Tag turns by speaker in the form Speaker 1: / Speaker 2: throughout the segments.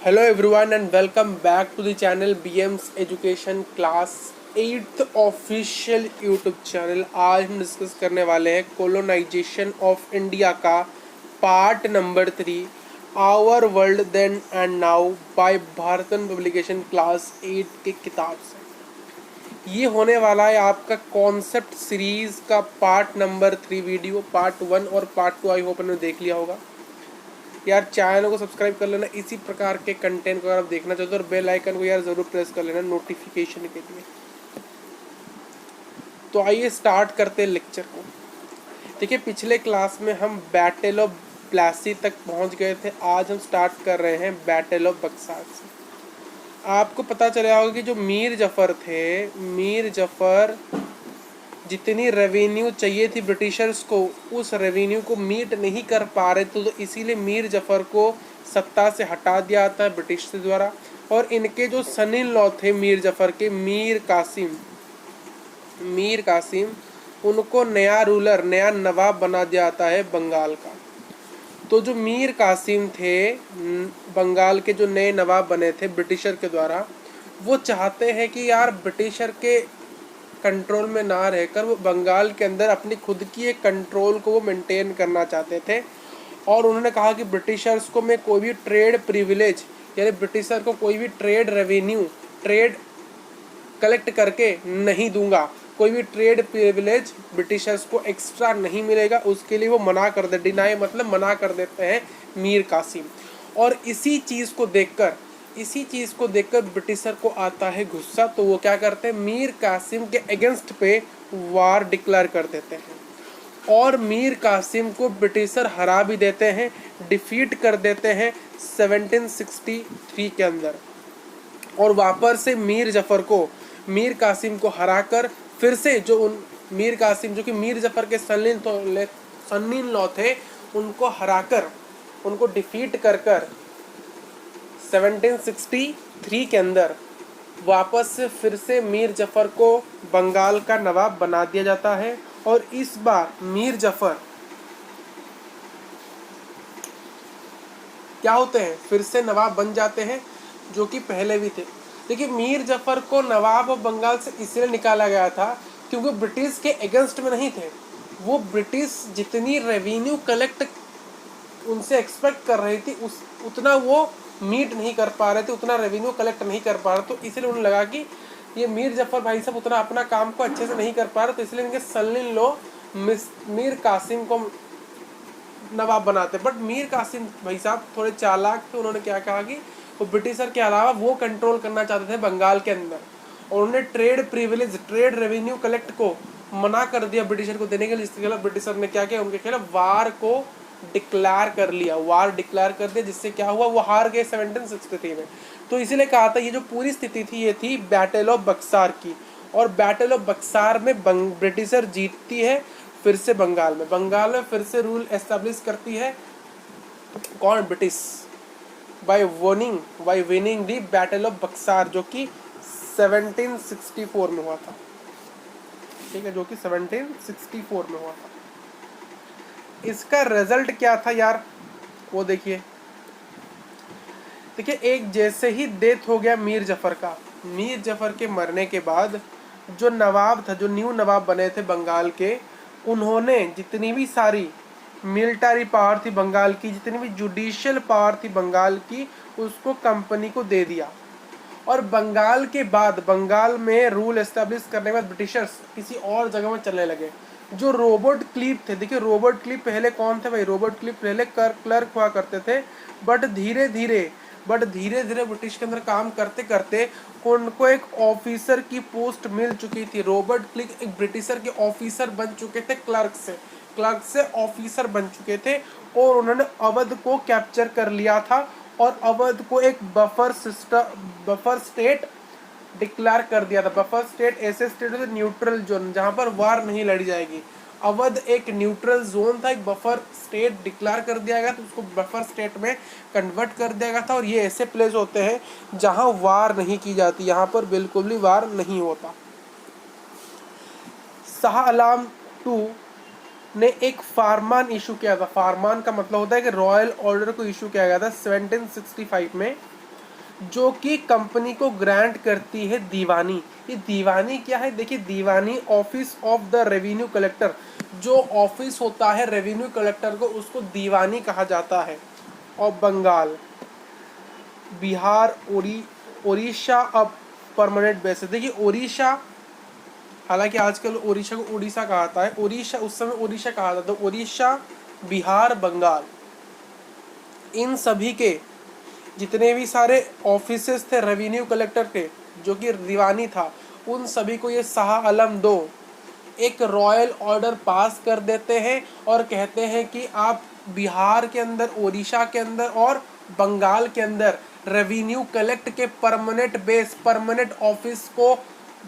Speaker 1: Hello everyone and welcome back to the channel BMS education class 8th official YouTube channel. आज हम discuss करने वाले हैं colonisation of India का part number 3 our world then and now by भारतन publication class 8 की किताब से। ये होने वाला है आपका कॉन्सेप्ट सीरीज का पार्ट नंबर 3 वीडियो। पार्ट 1 और पार्ट 2 आई होप आपने देख लिया होगा। यार चैनल को सब्सक्राइब कर लेना इसी प्रकार के कंटेंट को अगर आप देखना चाहते हो, और बेल आइकन को यार ज़रूर प्रेस कर लेना नोटिफिकेशन के लिए। तो आइए स्टार्ट करते हैं लेक्चर को। देखिए पिछले क्लास में हम बैटल ऑफ प्लासी तक पहुंच गए थे। आज हम स्टार्ट कर रहे हैं बैटल ऑफ बक्सार से। आपको पता चला होगा कि जो मीर जफ़र थे, मीर जफ़र जितनी रेवेन्यू चाहिए थी ब्रिटिशर्स को, उस रेवेन्यू को मीट नहीं कर पा रहे थे, तो इसीलिए मीर जफ़र को सत्ता से हटा दिया जाता है ब्रिटिश से द्वारा। और इनके जो सन इन लॉ थे मीर जफ़र के, मीर कासिम, उनको नया रूलर, नया नवाब बना दिया जाता है बंगाल का। तो जो मीर कासिम थे, बंगाल के जो नए नवाब बने थे ब्रिटिशर के द्वारा, वो चाहते हैं कि यार ब्रिटिशर के कंट्रोल में ना रहकर वो बंगाल के अंदर अपनी खुद की एक कंट्रोल को वो मेंटेन करना चाहते थे। और उन्होंने कहा कि ब्रिटिशर्स को मैं कोई भी ट्रेड प्रिविलेज, यानी ब्रिटिशर को कोई भी ट्रेड रेवेन्यू, ट्रेड कलेक्ट करके नहीं दूंगा, कोई भी ट्रेड प्रिविलेज ब्रिटिशर्स को एक्स्ट्रा नहीं मिलेगा। उसके लिए वो मना कर दे, डिनाई मतलब मना कर देते हैं मीर कासिम। और इसी चीज़ को देखकर ब्रिटिशर को आता है गुस्सा। तो वो क्या करते हैं, मीर कासिम के अगेंस्ट पे वार डिक्लेयर कर देते हैं। और मीर कासिम को ब्रिटिशर हरा भी देते हैं, डिफीट कर देते हैं 1763 के अंदर। और वापस से मीर कासिम को हराकर फिर से जो उन मीर कासिम जो कि मीर जफ़र के सन इन लॉ थे, उनको हराकर, उनको डिफीट कर 1763 के अंदर वापस से फिर से मीर जफ़र को बंगाल का नवाब बना दिया जाता है। और इस बार मीर जफ़र क्या होते हैं, फिर से नवाब बन जाते हैं, जो कि पहले भी थे। देखिए मीर जफ़र को नवाब ऑफ बंगाल से इसलिए निकाला गया था क्योंकि ब्रिटिश के अगेंस्ट में नहीं थे। वो ब्रिटिश जितनी रेवेन्यू कलेक्ट उनसे एक्सपेक्ट कर रही थी उतना वो मीट नहीं कर पा रहे थे, उतना रेवेन्यू कलेक्ट नहीं कर पा रहे। तो इसलिए उन्हें लगा कि ये मीर जफ़र भाई साहब उतना अपना काम को अच्छे से नहीं कर पा रहे, तो इसलिए इनके सन इन लॉ मीर कासिम को नवाब बनाते। बट मीर कासिम भाई साहब थोड़े चालाक थे। उन्होंने क्या कहा कि वो ब्रिटिशर के अलावा वो कंट्रोल करना चाहते थे बंगाल के अंदर, और उन्होंने trade privilege, trade revenue collect को मना कर दिया ब्रिटिशर को देने के लिए। जिसके खिलाफ ब्रिटिशर ने क्या किया, उनके खिलाफ वार को डिक्लेयर कर लिया, वार डिक्लेयर कर दिया। जिससे क्या हुआ, वो हार गए 1763 में। तो इसीलिए कहा था ये जो पूरी स्थिति थी ये थी बैटल ऑफ बक्सार की। और बैटल ऑफ बक्सार में ब्रिटिशर जीतती है फिर से बंगाल में फिर से रूल एस्टेब्लिश करती है कौन, British, bye winning the battle of Berkshire, जो कि 1764 में हुआ था। ठीक है, जो कि 1764 में हुआ था। इसका रिजल्ट क्या था यार, वो देखिए एक जैसे ही डेथ हो गया मीर जफ़र का, मीर जफ़र के मरने के बाद जो नवाब था, जो न्यू नवाब बने थे बंगाल के, उन्होंने जितनी भी सारी मिलिट्री पावर थी बंगाल की, जितनी भी जुडिशियल पावर थी बंगाल की, उसको कंपनी को दे दिया। और बंगाल के बाद, बंगाल में रूल एस्टेब्लिश करने के बाद ब्रिटिशर्स किसी और जगह में चलने लगे। जो रॉबर्ट क्लीव थे, देखिए रॉबर्ट क्लीव पहले कौन थे भाई, रॉबर्ट क्लीव पहले क्लर्क हुआ करते थे। बट धीरे धीरे ब्रिटिश के अंदर काम करते करते उनको एक ऑफिसर की पोस्ट मिल चुकी थी। रॉबर्ट क्लीव एक ब्रिटिशर के ऑफिसर बन चुके थे, क्लर्क से ऑफिसर बन चुके थे। और उन्होंने अवध को कैप्चर कर लिया था और अवध को एक बफर स्टेट डिक्लेयर कर दिया था। बफर स्टेट ऐसे स्टेट होते न्यूट्रल जोन, जहां पर वार नहीं लड़ी जाएगी। अवध एक न्यूट्रल जोन था, एक बफर स्टेट डिक्लेयर कर दिया गया, तो उसको बफर स्टेट में कन्वर्ट कर दिया गया था। और ये ऐसे प्लेस होते हैं जहां वार नहीं की जाती, यहाँ पर बिल्कुल भी वार नहीं होता। शाह आलम II ने एक फारमान इशू किया था। फारमान का मतलब होता है कि रॉयल ऑर्डर को इशू किया गया था 1765 में। जो कि कंपनी को ग्रांट करती है दीवानी। ये दीवानी क्या है? देखिए, दीवानी office of the revenue collector, जो ऑफिस होता है रेवेन्यू कलेक्टर को, उसको दीवानी कहा जाता है। और बंगाल, बिहार, उड़ीसा अब परमानेंट बेसिस। देखिए उड़ीसा, हालांकि आजकल उड़ीसा को उड़ीसा कहा जाता है, उड़ीसा उस समय उड़ीसा कहा जाता था। उड़ीसा, बिहार, बंगाल, इन सभी के जितने भी सारे ऑफिसेस थे रेवेन्यू कलेक्टर के, जो कि दीवानी था, उन सभी को ये शाह आलम दो एक रॉयल ऑर्डर पास कर देते हैं और कहते हैं कि आप बिहार के अंदर, उड़ीसा के अंदर और बंगाल के अंदर रेवेन्यू कलेक्ट के परमानेंट बेस, परमानेंट ऑफिस को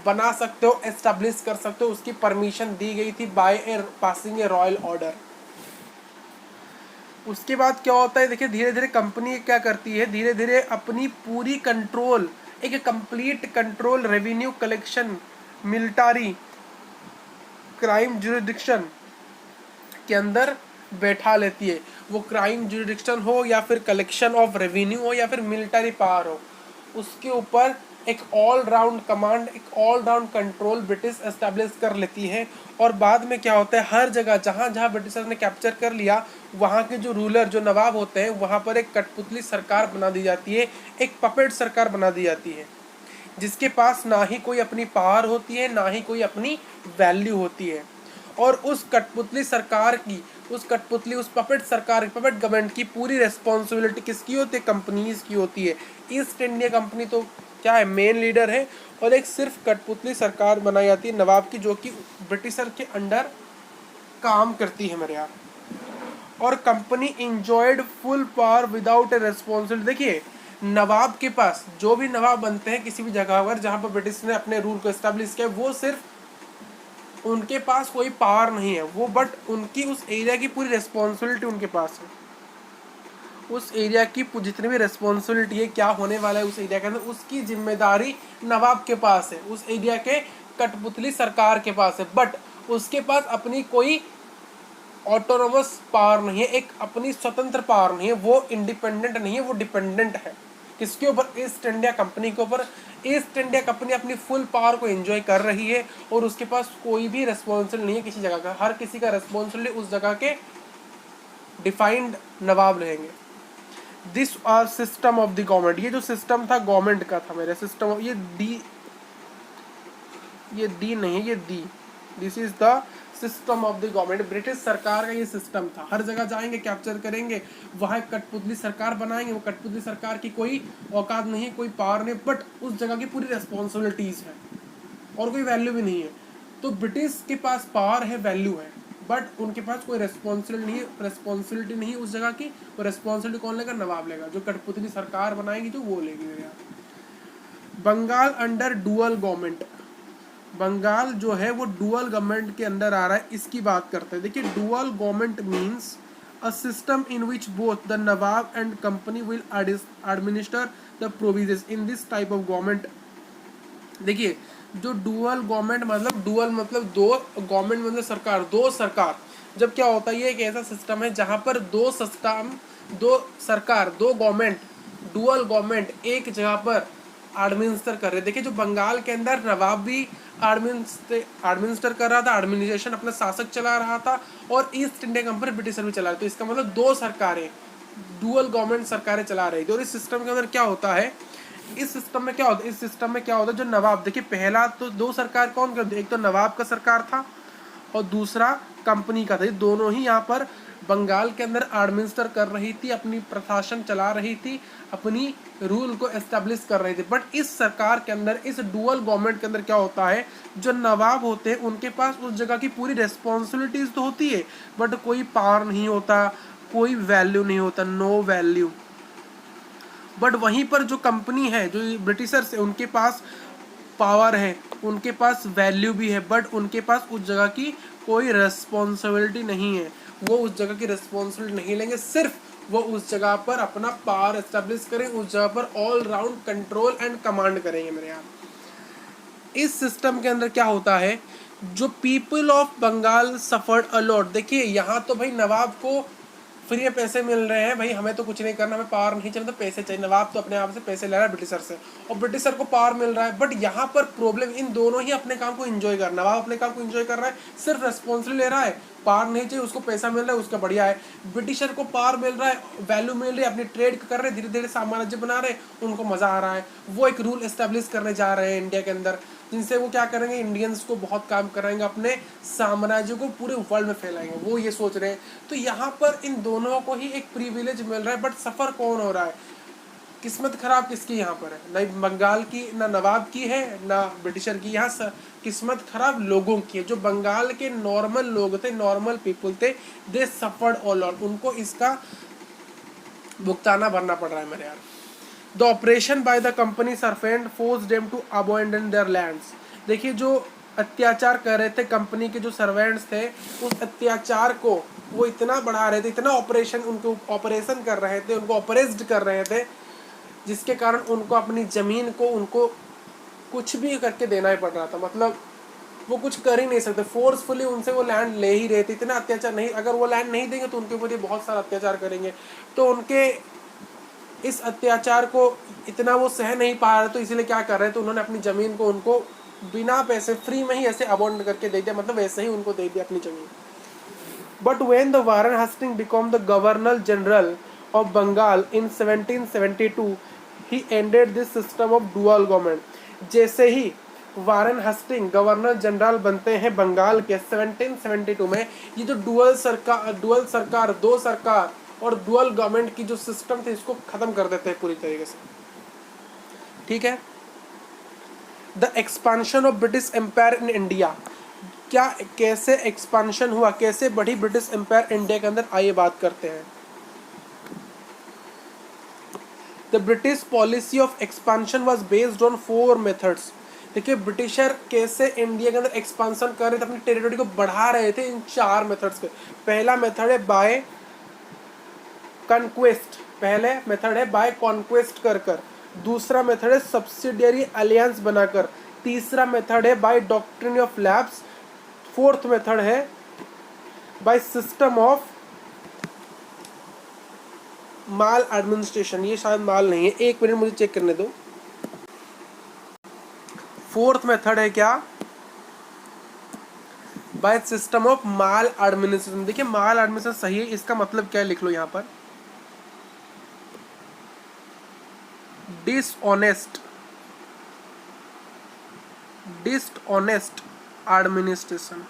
Speaker 1: बना सकते हो, एस्टेब्लिश कर सकते हो। उसकी परमिशन दी गई थी by a passing a royal order. उसके बाद क्या होता है? देखिए धीरे धीरे कंपनी क्या करती है, धीरे धीरे अपनी पूरी कंट्रोल, एक complete control revenue collection, military crime jurisdiction के अंदर बैठा लेती है। वो क्राइम जुरिडिक्शन हो या फिर कलेक्शन ऑफ रेवेन्यू हो या फिर मिलिट्री पावर हो, उसके ऊपर एक ऑल राउंड कमांड, एक all round control British establish कर लेती है। और बाद में क्या होता है, हर जगह जहाँ जहाँ ब्रिटिशर्स ने कैप्चर कर लिया, वहाँ के जो रूलर, जो नवाब होते हैं, वहाँ पर एक कठपुतली सरकार बना दी जाती है, एक पपेट सरकार बना दी जाती है, जिसके पास ना ही कोई अपनी पावर होती है, ना ही कोई अपनी वैल्यू होती है। और उस कठपुतली सरकार की, उस कठपुतली, उस पपेट सरकार, पपेट गवर्नमेंट की पूरी रिस्पॉन्सिबिलिटी किसकी होती है? कंपनीज की होती है। ईस्ट इंडिया कंपनी तो क्या है, मेन लीडर है, और एक सिर्फ कठपुतली सरकार बनाई जाती है नवाब की, जो कि ब्रिटिशर के अंडर काम करती है मेरे यहाँ। और company enjoyed full power without ए रेस्पॉन्सिबिलिटी। देखिए नवाब के पास, जो भी नवाब बनते हैं किसी भी जगह पर जहाँ पर ब्रिटिश ने अपने रूल को एस्टेब्लिश किया, वो सिर्फ उनके पास कोई पावर नहीं है वो, बट उनकी उस एरिया की पूरी रेस्पॉन्सिबिलिटी उनके पास है। उस एरिया की जितनी भी रेस्पॉन्सिबिलिटी है, क्या होने वाला है उस एरिया के अंदर, उसकी जिम्मेदारी नवाब के पास है, उस एरिया के कठपुतली सरकार के पास है। बट उसके पास अपनी कोई ऑटोनोमस पावर नहीं है, एक अपनी स्वतंत्र पावर नहीं है, वो इंडिपेंडेंट नहीं है, वो डिपेंडेंट है। किसके ऊपर? ईस्ट इंडिया कंपनी के ऊपर। ईस्ट इंडिया कंपनी अपनी फुल पावर को एंजॉय कर रही है और उसके पास कोई भी रेस्पॉन्सिबिलिटी नहीं है किसी जगह का। हर किसी का रेस्पॉन्सिबिलिटी उस जगह के डिफाइंड नवाब रहेंगे। This are system of the government. ये जो सिस्टम था गवर्नमेंट का था मेरे, सिस्टम, ये डी नहीं है, ये the, this is the system of the government. British सरकार का ये सिस्टम था। हर जगह जाएंगे, कैप्चर करेंगे, वहाँ कठपुतली सरकार बनाएंगे। वो कठपुतली सरकार की कोई औकात नहीं, कोई पावर नहीं, बट उस जगह की पूरी रेस्पॉन्सिबिलिटीज है और कोई वैल्यू भी नहीं है। तो ब्रिटिश के पास पावर है, वैल्यू है, बट उनके पास कोई रेस्पॉन्सिबिलिटी नहीं है उस जगह की। वो रेस्पॉन्सिबिलिटी कौन लेगा? नवाब लेगा, जो कठपुतली सरकार बनाएगी जो वो लेगी मेरे यहाँ। Bengal under dual government. Bengal जो है वो डुअल गवर्नमेंट के अंदर आ रहा है, इसकी बात करते हैं। देखिए dual government means a system in which both the Nawab and company will administer the provisions in this type of government. देखिए जो डुअल गवर्नमेंट मतलब, डुअल मतलब दो, गवर्नमेंट मतलब सरकार, दो सरकार। जब क्या होता है, ये एक ऐसा सिस्टम है जहाँ पर दो सिस्टम, दो सरकार, दो गवर्नमेंट, डुअल गवर्नमेंट एक जगह पर एडमिनिस्टर कर रहे। देखिए जो बंगाल के अंदर नवाब भी एडमिनिस्टर कर रहा था, एडमिनिस्ट्रेशन अपना शासक चला रहा था, और ईस्ट इंडिया कंपनी ब्रिटिशर भी चला रहे। तो इसका मतलब दो सरकारें, डुअल गवर्नमेंट सरकारें चला रही थी। और इस सिस्टम के अंदर क्या होता है, इस सिस्टम में क्या होता है, इस सिस्टम में क्या होता है, जो नवाब, देखिए पहला तो दो सरकार कौन करती, एक तो नवाब का सरकार था और दूसरा कंपनी का था। ये दोनों ही यहाँ पर बंगाल के अंदर एडमिनिस्टर कर रही थी, अपनी प्रशासन चला रही थी, अपनी रूल को एस्टेब्लिश कर रही थी। बट इस सरकार के अंदर, इस डुअल गवर्नमेंट के अंदर क्या होता है, जो नवाब होते हैं उनके पास उस जगह की पूरी रेस्पॉन्सिबिलिटीज तो होती है, बट कोई पावर नहीं होता, कोई वैल्यू नहीं होता, नो वैल्यू। बट वहीं पर जो कंपनी है, जो ब्रिटिशर्स है, उनके पास पावर है, उनके पास वैल्यू भी है, बट उनके पास उस जगह की कोई रेस्पॉन्सिबिलिटी नहीं है। वो उस जगह की रेस्पॉन्सिबिलिटी नहीं लेंगे, सिर्फ वो उस जगह पर अपना पावर एस्टेब्लिश करें, उस जगह पर all round control and command करेंगे मेरे यहाँ। इस सिस्टम के अंदर क्या होता है, जो people of Bengal suffered a lot. देखिए यहाँ तो भाई नवाब को फ्री में पैसे मिल रहे हैं भाई, हमें तो कुछ नहीं करना, हमें पावर नहीं चाहिए, तो पैसे चाहिए। नवाब तो अपने आप से पैसे ले रहा है ब्रिटिशर से, और ब्रिटिशर को पावर मिल रहा है। बट यहाँ पर प्रॉब्लम, इन दोनों ही अपने काम को एंजॉय कर, नवाब अपने काम को एंजॉय कर रहा है, सिर्फ रेस्पॉन्सिबिलिटी ले रहा है, पावर नहीं चाहिए, उसको पैसा मिल रहा है, उसका बढ़िया है। ब्रिटिशर को पावर मिल रहा है, वैल्यू मिल रही है, अपनी ट्रेड कर रहे हैं, धीरे धीरे साम्राज्य बना रहे हैं, उनको मजा आ रहा है। वो एक रूल एस्टेब्लिश करने जा रहे हैं इंडिया के अंदर, जिनसे वो क्या करेंगे, इंडियंस को बहुत काम कराएंगे, अपने साम्राज्य को पूरे वर्ल्ड में फैलाएंगे, वो ये सोच रहे हैं। तो यहाँ पर इन दोनों को ही एक प्रिविलेज मिल रहा है, बट सफर कौन हो रहा है, किस्मत खराब किसकी यहाँ पर है, ना बंगाल की, ना नवाब की है, ना ब्रिटिशर की। यहाँ किस्मत खराब लोगों की है, जो बंगाल के नॉर्मल लोग थे, नॉर्मल पीपल थे, दे सफर्ड ऑल ऑन, उनको इसका भुगताना भरना पड़ रहा है मेरे यार। The operation by the company servant force them to abandon their lands. देखिए जो अत्याचार कर रहे थे कंपनी के जो सर्वेंट्स थे, उस अत्याचार को वो इतना बढ़ा रहे थे, इतना उनको ऑपरेशन कर रहे थे, उनको ऑपरेस्ड कर रहे थे, जिसके कारण उनको अपनी ज़मीन को उनको कुछ भी करके देना ही पड़ रहा था। मतलब वो कुछ कर ही नहीं सकते, फोर्सफुली उनसे वो लैंड ले ही रहे थे, इतना अत्याचार नहीं, अगर वो लैंड नहीं देंगे तो उनके ऊपर ये बहुत सारा अत्याचार करेंगे। तो उनके इस अत्याचार को इतना वो सह नहीं पा रहे, तो इसलिए क्या कर रहे थे, उन्होंने अपनी ज़मीन को उनको बिना पैसे फ्री में ही ऐसे अबॉन्ड करके दे दिया, मतलब वैसे ही उनको दे दिया अपनी ज़मीन। But when the Warren Hastings become the governor general of Bengal in 1772 he ended this system of dual government. जैसे ही वारन हस्टिंग गवर्नर जनरल बनते हैं बंगाल के 1772 में, ये जो डुअल सरकार, दो सरकार और डुअल गवर्नमेंट की जो सिस्टम थे, इसको खत्म कर देते हैं पूरी तरीके से। ठीक है। The expansion of British empire in India, क्या कैसे एक्सपांशन हुआ, कैसे बढ़ी ब्रिटिश एम्पायर इंडिया के अंदर, आइए बात करते हैं। The British policy of expansion was based on 4 methods. देखिए ब्रिटिशर कैसे इंडिया के अंदर एक्सपांशन कर रहे थे, अपनी टेरिटरी को बढ़ा रहे थे, इन 4 मेथड्स के। पहला मेथड है बाय कॉन्क्वेस्ट, पहले मेथड है बाय कॉन्क्वेस्ट कर कर, दूसरा मेथड है सब्सिडियरी अलियंस बनाकर, तीसरा मेथड है by doctrine of lapse, fourth method है by system of maladministration. ये शायद माल नहीं है, एक मिनट मुझे चेक करने दो। फोर्थ मेथड है क्या, bye system of mall administration. देखिए माल एडमिनिस्ट्रेशन सही है, इसका मतलब क्या है लिख लो यहां पर, डिसऑनेस्ट एडमिनिस्ट्रेशन।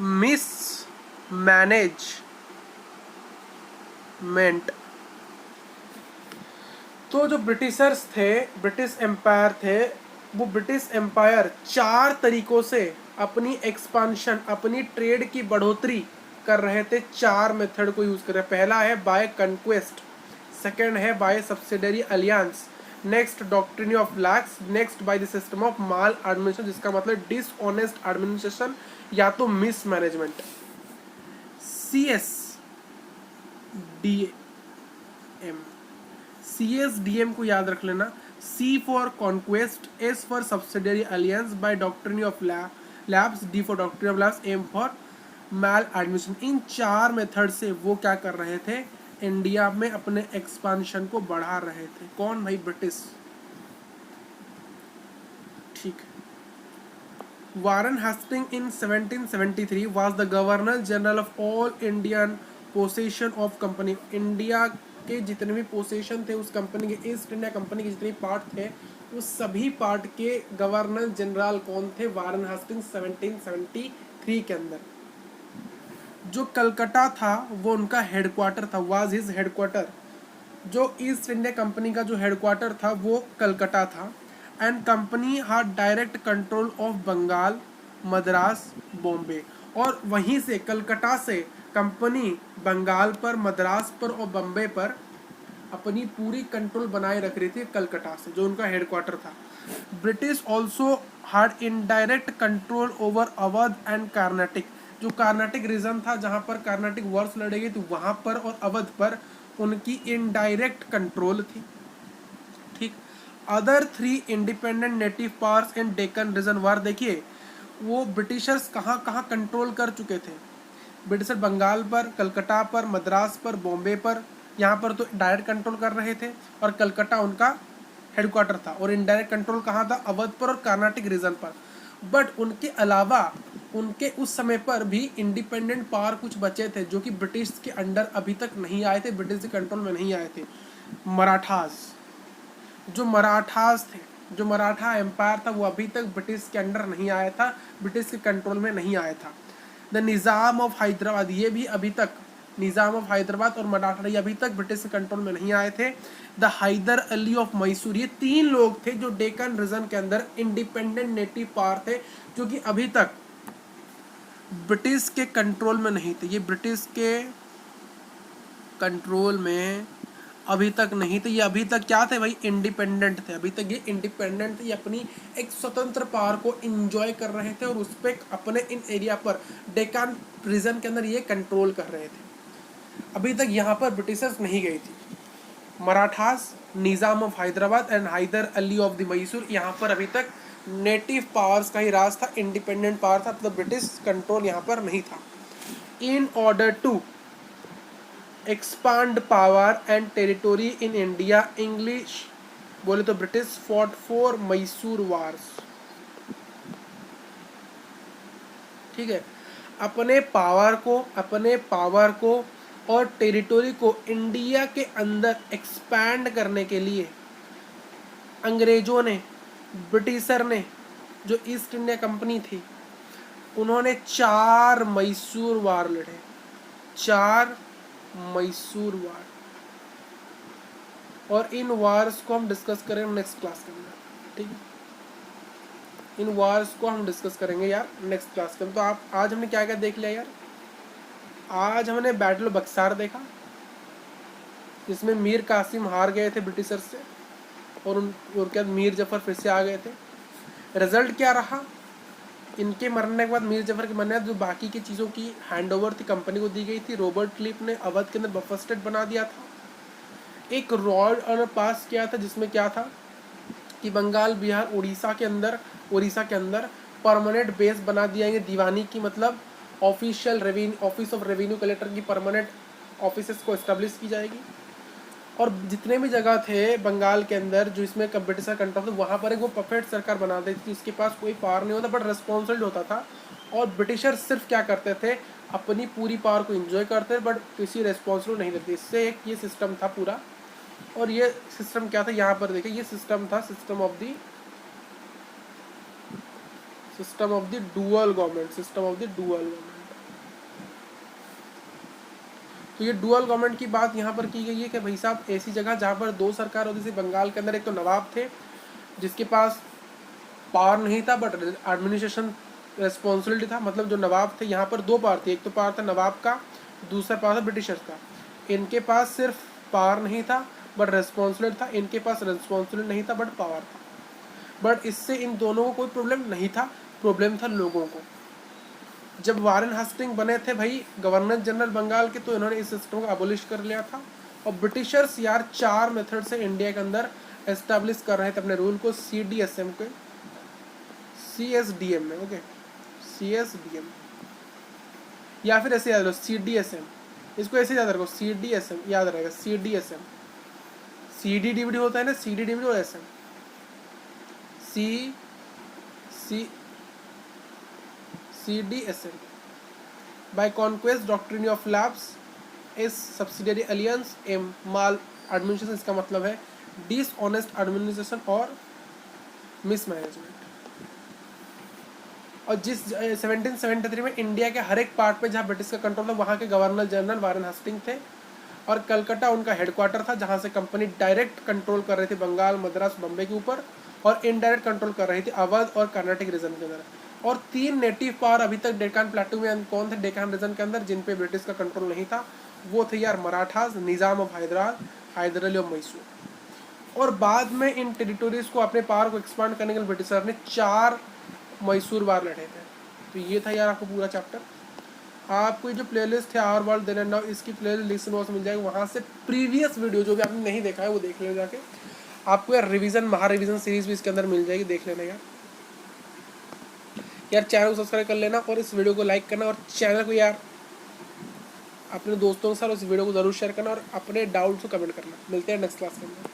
Speaker 1: मिसमैनेजमेंट। तो जो ब्रिटिशर्स थे, ब्रिटिश एम्पायर थे, वो ब्रिटिश एम्पायर 4 तरीकों से अपनी एक्सपांशन, अपनी ट्रेड की बढ़ोतरी कर रहे थे, 4 मेथड को यूज कर रहे हैं। पहला है बाय कंक्वेस्ट, सेकंड है by subsidiary alliance, next doctrine of lapse, next by the system of maladministration, जिसका मतलब डिसऑनेस्ट एडमिनिस्ट्रेशन या तो मिसमैनेजमेंट। CSDM को याद रख लेना, C for conquest, S for subsidiary alliance, by doctrine of lapse, D for doctrine of lapse, M for maladministration. इन 4 method से वो क्या कर रहे थे, इंडिया में अपने एक्सपांशन को बढ़ा रहे थे। कौन भाई, ब्रिटिश। ठीक। वारन हस्टिंग इन 1773 was the governor general of all Indian possession of company. India के जितने भी पोसेशन थे उस कंपनी के, ईस्ट इंडिया कंपनी के जितने पार्ट थे, उस सभी पार्ट के गवर्नर जनरल कौन थे, वारन हस्टिंग 1773 के अंदर। जो कलकत्ता था वो उनका हेडक्वार्टर था, वाज हिज हेडक्वार्टर। जो ईस्ट इंडिया कंपनी का जो हेडक्वार्टर था वो कलकत्ता था। And company had direct control of Bengal, Madras, Bombay. और वहीं से कलकत्ता से कंपनी बंगाल पर, मद्रास पर और बम्बे पर अपनी पूरी कंट्रोल बनाए रख रही थी कलकत्ता से, जो उनका हेडक्वार्टर था। British also had indirect control over Awadh and Karnataka. जो कर्नाटक रीजन था जहां पर कर्नाटक वॉर्स लड़े गए, तो वहां पर और अवध पर उनकी इनडायरेक्ट कंट्रोल थी। ठीक। Other 3 independent native powers in Deccan region war, देखिए वो ब्रिटिशर्स कहाँ कहाँ कंट्रोल कर चुके थे। ब्रिटिशर बंगाल पर, कलकत्ता पर, मद्रास पर, बॉम्बे पर, यहाँ पर तो डायरेक्ट कंट्रोल कर रहे थे और कलकत्ता उनका हेडक्वार्टर था। और इनडायरेक्ट कंट्रोल कहाँ था, अवध पर और कर्नाटक रीजन पर। बट उनके अलावा उनके उस समय पर भी इंडिपेंडेंट पावर कुछ बचे थे जो कि ब्रिटिश के अंडर अभी तक नहीं आए थे, ब्रिटिश के कंट्रोल में नहीं आए थे। मराठास, जो मराठा एम्पायर था वो अभी तक ब्रिटिश के अंडर नहीं आया था, ब्रिटिश के कंट्रोल में नहीं आया था। द निज़ाम ऑफ हैदराबाद, ये भी अभी तक, निज़ाम ऑफ हैदराबाद और मराठा ये अभी तक ब्रिटिश के कंट्रोल में नहीं आए थे। द हैदर अली ऑफ मैसूर, ये 3 लोग थे जो डेक्कन रीजन के अंदर इंडिपेंडेंट नेटिव पावर थे, जो कि अभी तक ब्रिटिश के कंट्रोल में नहीं थे। ये ब्रिटिश के कंट्रोल में अभी तक नहीं थे, ये अभी तक क्या थे भाई, इंडिपेंडेंट थे। अभी तक ये इंडिपेंडेंट थे, ये अपनी एक स्वतंत्र पावर को एंजॉय कर रहे थे और उस पर अपने इन एरिया पर डेक्कन रीजन के अंदर ये कंट्रोल कर रहे थे। अभी तक यहाँ पर ब्रिटिशर्स नहीं गई थी। Marathas, Nizam of Hyderabad and Hyder Ali of the Mysore, यहाँ पर अभी तक नेटिव पावर्स का ही राज था, इंडिपेंडेंट पावर था, मतलब ब्रिटिश कंट्रोल यहाँ पर नहीं था। In order to expand power and territory in India, English बोले तो British fought for Mysore wars. ठीक है, अपने पावर को और टेरिटोरी को इंडिया के अंदर एक्सपैंड करने के लिए अंग्रेजों ने, ब्रिटिशर ने, जो ईस्ट इंडिया कंपनी थी, उन्होंने 4 मैसूर वार लड़े, 4 मैसूर वार। और इन वार्स को हम डिस्कस करेंगे नेक्स्ट क्लास के अंदर। ठीक है, इन वार्स को हम डिस्कस करेंगे यार नेक्स्ट क्लास के अंदर। तो आप आज हमने क्या क्या देख लिया यार, आज हमने बैटल ऑफ बक्सार देखा जिसमें मीर कासिम हार गए थे ब्रिटिशर्स से और उनके बाद मीर जफर फिर से आ गए थे। रिजल्ट क्या रहा, इनके मरने के बाद, मीर जफर के मरने के बाद जो बाकी की चीज़ों की हैंडओवर थी कंपनी को दी गई थी। रॉबर्ट क्लिफ ने अवध के अंदर बफर स्टेट बना दिया था। एक रॉयल ऑर्डर पास किया था जिसमें क्या था कि बंगाल, बिहार, उड़ीसा के अंदर परमानेंट बेस बना दिया है दीवानी की, मतलब official revenue, office of revenue collector की परमानेंट ऑफिसेस को इस्टेब्लिश की जाएगी। और जितने भी जगह थे बंगाल के अंदर जो इसमें ब्रिटिशर कंट्रोल था, वहाँ पर एक वो परफेक्ट सरकार बना देती थी, उसके पास कोई पावर नहीं होता बट रिस्पॉन्सिबल होता था। और ब्रिटिशर सिर्फ क्या करते थे, अपनी पूरी पावर को एंजॉय करते बट किसी रिस्पॉन्सिबल नहीं लेते। इससे एक ये सिस्टम था पूरा। और ये सिस्टम क्या था, यहाँ पर देखिए, ये सिस्टम था system of the dual government. तो ये डुअल गवर्नमेंट की बात यहाँ पर की गई है कि भाई साहब ऐसी जगह जहाँ पर 2 सरकार होती थी। बंगाल के अंदर एक तो नवाब थे जिसके पास पावर नहीं था बट एडमिनिस्ट्रेशन रेस्पॉन्सिबिलिटी था, मतलब जो नवाब थे यहाँ पर 2 पावर थी, एक तो पावर था नवाब का, दूसरा पावर था ब्रिटिशर्स का। इनके पास सिर्फ पावर नहीं था बट रेस्पॉन्सिबिलिटी था, इनके पास रेस्पॉन्सिबिलिटी नहीं था बट पावर था। बट इससे इन दोनों को कोई प्रॉब्लम नहीं था, प्रॉब्लम था लोगों को। जब वारेन हस्टिंग बने थे भाई गवर्नर जनरल बंगाल के, तो इन्होंने इस सिस्टम को अबोलिश कर लिया था। और ब्रिटिशर्स यार 4 मेथड से इंडिया के अंदर एस्टेब्लिश कर रहे थे अपने रूल को, CDSM के, CSDM में, ओके, CSDM या फिर ऐसे याद रखो CDSM, इसको ऐसे याद रखो, CDSM याद रहेगा, CDSM। CD/DVD होता है ना, CD/DVD और SM, CDSM by conquest doctrine of lapse is subsidiary alliance M mal administration, इसका मतलब है डिसऑनेस्ट एडमिनिस्ट्रेशन और मिसमैनेजमेंट। और जिस 1773 में इंडिया के हर एक पार्ट पे जहाँ ब्रिटिश का कंट्रोल था वहाँ के गवर्नर जनरल वारेन हस्टिंग थे और कलकत्ता उनका हेडक्वार्टर था जहाँ से कंपनी डायरेक्ट कंट्रोल कर रही थी बंगाल, मद्रास, बम्बे के ऊपर और इनडायरेक्ट कंट्रोल कर रही थी अवध और कर्नाटक रीजन के अंदर। और 3 नेटिव पावर अभी तक डेक्कन प्लेटू में कौन थे डेक्कन रीजन के अंदर जिन पे ब्रिटिश का कंट्रोल नहीं था, वो थे यार मराठास, निज़ाम ऑफ हैदराबाद, हैदर अली ऑफ मैसूर। और बाद में इन टेरिटोरीज को अपने पावर को एक्सपांड करने के लिए ब्रिटिशर ने 4 मैसूर वार लड़े थे। तो ये था यार आपको पूरा चैप्टर। आपको जो प्लेलिस्ट है our world then and now, इसकी प्लेलिस्ट लिस्ट नोट्स मिल जाएगी, वहाँ से प्रीवियस वीडियो जो भी आपने नहीं देखा है वो देख लेना जाके। आपको यार रिवीजन, महा रिवीजन सीरीज भी इसके अंदर मिल जाएगी, देख लेना यार। यार चैनल को सब्सक्राइब कर लेना और इस वीडियो को लाइक करना, और चैनल को यार अपने दोस्तों के साथ इस वीडियो को ज़रूर शेयर करना, और अपने डाउट्स को कमेंट करना। मिलते हैं नेक्स्ट क्लास में।